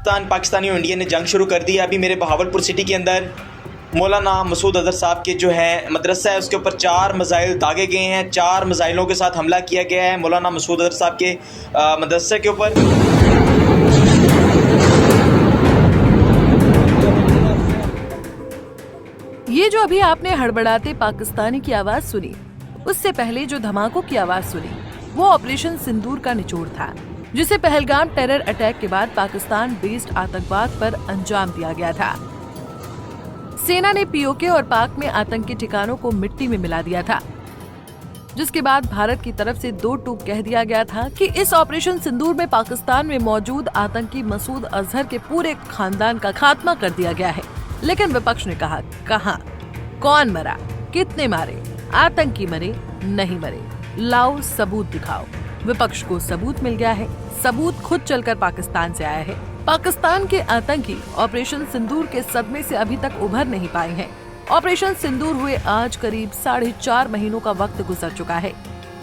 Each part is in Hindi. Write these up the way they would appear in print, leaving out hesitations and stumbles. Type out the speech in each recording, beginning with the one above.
पाकिस्तानी और इंडिया ने जंग शुरू कर दी है। अभी मेरे बहावलपुर सिटी के अंदर मौलाना मसूद अजहर साहब के जो है मदरसा है उसके ऊपर 4 मिसाइल दागे गए हैं। 4 मिसाइलों के साथ हमला किया गया है मौलाना मसूद अजहर साहब के मदरसे के ऊपर। ये जो अभी आपने हड़बड़ाते पाकिस्तानी की आवाज सुनी, उससे पहले जो धमाकों की आवाज सुनी वो ऑपरेशन सिंदूर का निचोड़ था, जिसे पहलगाम टेरर अटैक के बाद पाकिस्तान बेस्ड आतंकवाद पर अंजाम दिया गया था। सेना ने पीओके और पाक में आतंकी ठिकानों को मिट्टी में मिला दिया था, जिसके बाद भारत की तरफ से 2 टूक कह दिया गया था कि इस ऑपरेशन सिंदूर में पाकिस्तान में मौजूद आतंकी मसूद अजहर के पूरे खानदान का खात्मा कर दिया गया है। लेकिन विपक्ष ने कहा, कहां, कौन मरा, कितने मारे, आतंकी मरे, नहीं मरे, लाओ सबूत दिखाओ। विपक्ष को सबूत मिल गया है। सबूत खुद चलकर पाकिस्तान से आया है। पाकिस्तान के आतंकी ऑपरेशन सिंदूर के सदमे से अभी तक उभर नहीं पाए हैं। ऑपरेशन सिंदूर हुए आज करीब 4.5 महीनों का वक्त गुजर चुका है,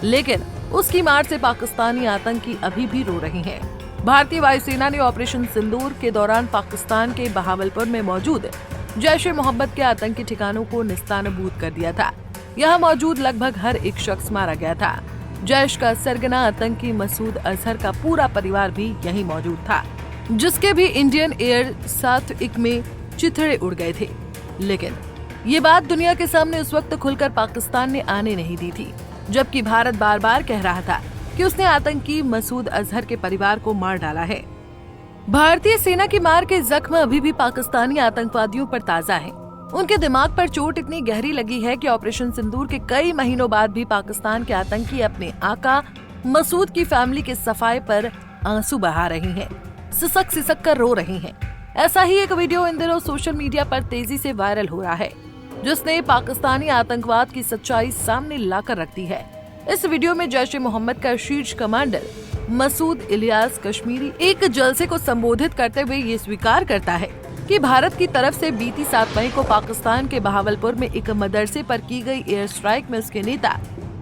लेकिन उसकी मार से पाकिस्तानी आतंकी अभी भी रो रहे हैं। भारतीय वायुसेना ने ऑपरेशन सिंदूर के दौरान पाकिस्तान के बहावलपुर में मौजूद जैश-ए-मोहम्मद के आतंकी ठिकानों को निस्तानाबूद कर दिया था। यहाँ मौजूद लगभग हर एक शख्स मारा गया था। जैश का सरगना आतंकी मसूद अजहर का पूरा परिवार भी यहीं मौजूद था, जिसके भी इंडियन एयर 7 में चिथड़े उड़ गए थे। लेकिन ये बात दुनिया के सामने उस वक्त खुलकर पाकिस्तान ने आने नहीं दी थी, जबकि भारत बार बार कह रहा था कि उसने आतंकी मसूद अजहर के परिवार को मार डाला है। भारतीय सेना की मार के जख्म अभी भी पाकिस्तानी आतंकवादियों पर ताजा हैं। उनके दिमाग पर चोट इतनी गहरी लगी है कि ऑपरेशन सिंदूर के कई महीनों बाद भी पाकिस्तान के आतंकी अपने आका मसूद की फैमिली के सफाए पर आंसू बहा रहे हैं, सिसक सिसक कर रो रहे हैं। ऐसा ही एक वीडियो इन दिनों सोशल मीडिया पर तेजी से वायरल हो रहा है, जिसने पाकिस्तानी आतंकवाद की सच्चाई सामने लाकर रख दी है। इस वीडियो में जैश-ए-मोहम्मद का शीर्ष कमांडर मसूद इलियास कश्मीरी एक जलसे को संबोधित करते हुए ये स्वीकार करता है कि भारत की तरफ से बीती 7 मई को पाकिस्तान के बहावलपुर में एक मदरसे पर की गई एयर स्ट्राइक में उसके नेता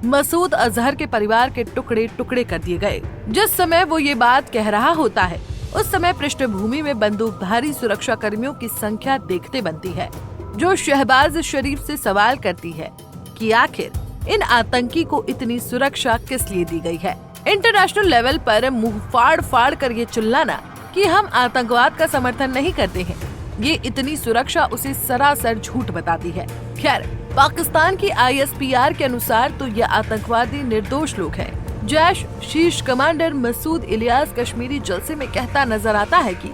मसूद अजहर के परिवार के टुकड़े टुकड़े कर दिए गए। जिस समय वो ये बात कह रहा होता है, उस समय पृष्ठभूमि में बंदूकधारी सुरक्षा कर्मियों की संख्या देखते बनती है, जो शहबाज शरीफ से सवाल करती है कि आखिर इन आतंकी को इतनी सुरक्षा किस लिए दी गई है। इंटरनेशनल लेवल पर मुंह फाड़ फाड़ कर ये चिल्लाना कि हम आतंकवाद का समर्थन नहीं करते हैं, ये इतनी सुरक्षा उसे सरासर झूठ बताती है। खैर, पाकिस्तान की ISPR के अनुसार तो ये आतंकवादी निर्दोष लोग हैं। जैश शीर्ष कमांडर मसूद इलियास कश्मीरी जलसे में कहता नजर आता है कि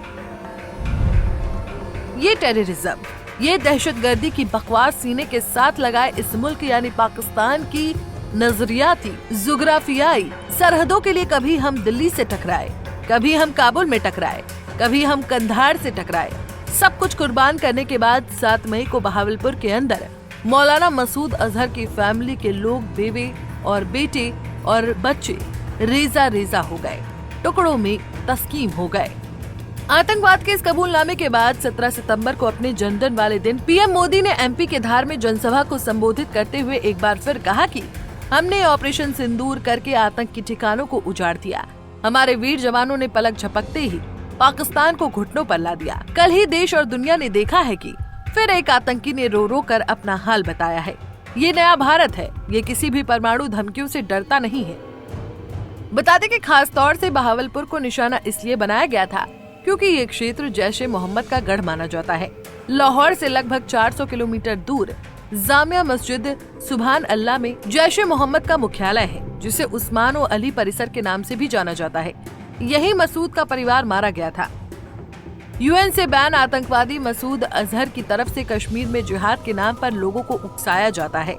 ये टेररिज्म, ये दहशतगर्दी की बकवास सीने के साथ लगाए इस मुल्क यानी पाकिस्तान की नजरियाती जुग्राफियाई सरहदों के लिए कभी हम दिल्ली से टकराए, कभी हम काबुल में टकराए, कभी हम कंधार से टकराए। सब कुछ कुर्बान करने के बाद 7 मई को बहावलपुर के अंदर मौलाना मसूद अजहर की फैमिली के लोग, बेवे और बेटे और बच्चे रेजा रेजा हो गए, टुकड़ों में तस्कीम हो गए। आतंकवाद के इस कबूलनामे के बाद 17 सितंबर को अपने जन्मदिन वाले दिन पीएम मोदी ने MP के धार में जनसभा को संबोधित करते हुए एक बार फिर कहा कि हमने ऑपरेशन सिंदूर करके आतंक की ठिकानों को उजाड़ दिया। हमारे वीर जवानों ने पलक झपकते ही पाकिस्तान को घुटनों पर ला दिया। कल ही देश और दुनिया ने देखा है कि फिर एक आतंकी ने रो रो कर अपना हाल बताया है। ये नया भारत है, ये किसी भी परमाणु धमकियों से डरता नहीं है। बता दें कि खास तौर से बहावलपुर को निशाना इसलिए बनाया गया था क्योंकि ये क्षेत्र जैश-ए-मोहम्मद का गढ़ माना जाता है। लाहौर से लगभग 400 किलोमीटर दूर जामिया मस्जिद सुभान अल्लाह में जैश-ए-मोहम्मद का मुख्यालय है, जिसे उस्मान और अली परिसर के नाम से भी जाना जाता है। यही मसूद का परिवार मारा गया था। UN से बैन आतंकवादी मसूद अजहर की तरफ से कश्मीर में जिहाद के नाम पर लोगों को उकसाया जाता है।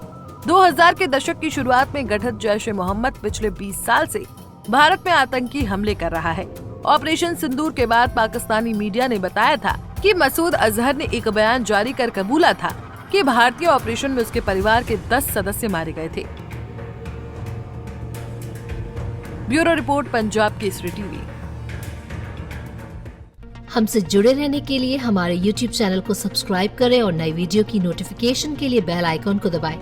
2000 के दशक की शुरुआत में गठित जैश-ए-मोहम्मद पिछले 20 साल से भारत में आतंकी हमले कर रहा है। ऑपरेशन सिंदूर के बाद पाकिस्तानी मीडिया ने बताया था कि मसूद अजहर ने एक बयान जारी कर कबूला था कि भारतीय ऑपरेशन में उसके परिवार के 10 सदस्य मारे गए थे। Bureau report, Punjab Kesari TV. हमसे जुड़े रहने के लिए हमारे YouTube चैनल को सब्सक्राइब करें और नई वीडियो की नोटिफिकेशन के लिए बेल आइकॉन को दबाएं।